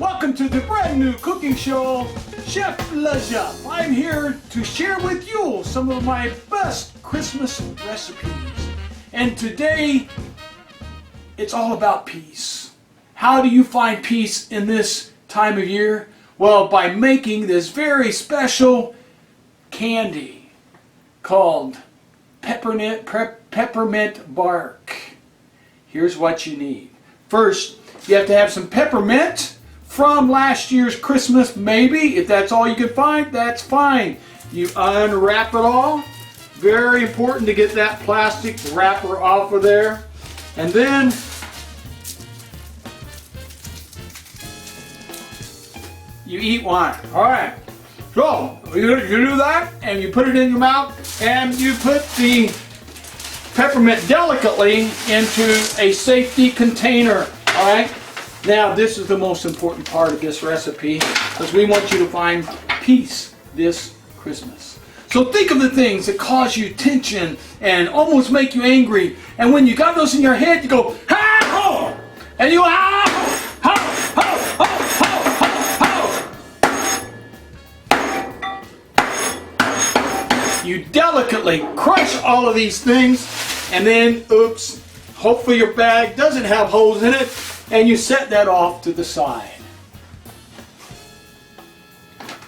Welcome to the brand new cooking show, Chef Geoff. I'm here to share with you some of my best Christmas recipes. And today, it's all about peace. How do you find peace in this time of year? Well, by making this very special candy called peppermint bark. Here's what you need. First, you have to have some peppermint from last year's Christmas, maybe. If that's all you can find, that's fine. You unwrap it all. Very important to get that plastic wrapper off of there. And then you eat one. All right. So you do that, and you put it in your mouth, and you put the peppermint delicately into a safety container. All right. Now this is the most important part of this recipe, because we want you to find peace this Christmas. So think of the things that cause you tension and almost make you angry, and when you got those in your head, you go ha ho, and you ha ho ho ho ho ho. You delicately crush all of these things, and then oops, hopefully your bag doesn't have holes in it. And you set that off to the side.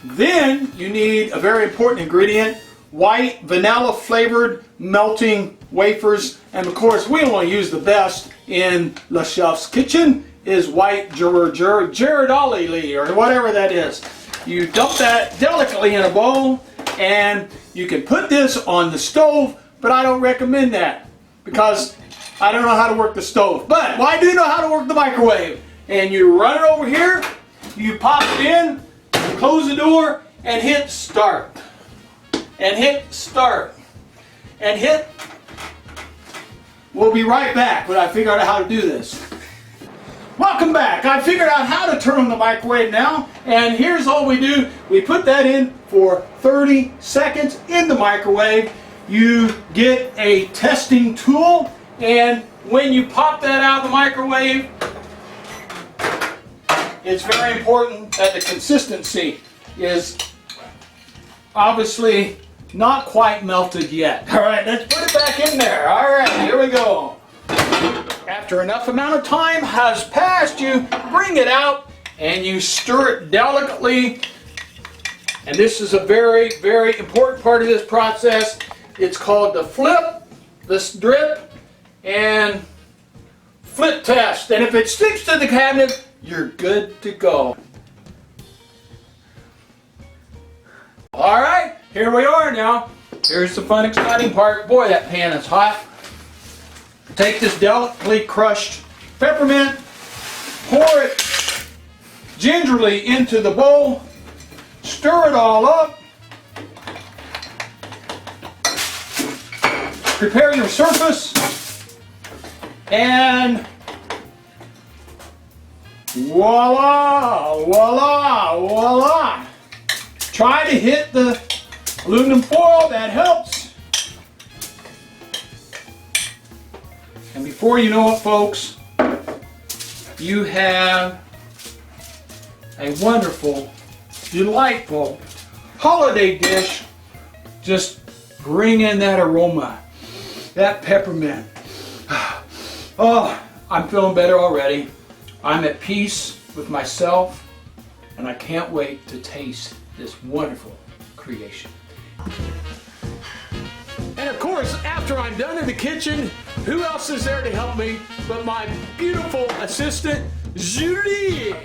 Then you need a very important ingredient, white vanilla flavored melting wafers. And of course, we only use the best in Le Chef's kitchen is white Ghirardelli or whatever that is. You dump that delicately in a bowl, and you can put this on the stove, but I don't recommend that because I don't know how to work the stove, but I do know how to work the microwave. And you run it over here, you pop it in, you close the door, and hit start. And hit start. And hit. We'll be right back when I figure out how to do this. Welcome back. I figured out how to turn on the microwave now, and here's all we do. We put that in for 30 seconds in the microwave. You get a testing tool, and when you pop that out of the microwave, it's very important that the consistency is obviously not quite melted yet. All right, let's put it back in there. All right, here we go. After enough amount of time has passed, you bring it out and you stir it delicately. And this is a very, very important part of this process. It's called the flip, the drip, and flip test. And if it sticks to the cabinet, you're good to go. All right, here we are now. Here's the fun, exciting part. Boy, that pan is hot. Take this delicately crushed peppermint, pour it gingerly into the bowl, stir it all up. Prepare your surface, and voila, voila, voila. Try to hit the aluminum foil, that helps. And before you know it, folks, you have a wonderful, delightful holiday dish. Just bring in that aroma. That peppermint. Oh, I'm feeling better already. I'm at peace with myself, and I can't wait to taste this wonderful creation. And of course, after I'm done in the kitchen, who else is there to help me but my beautiful assistant, Julie?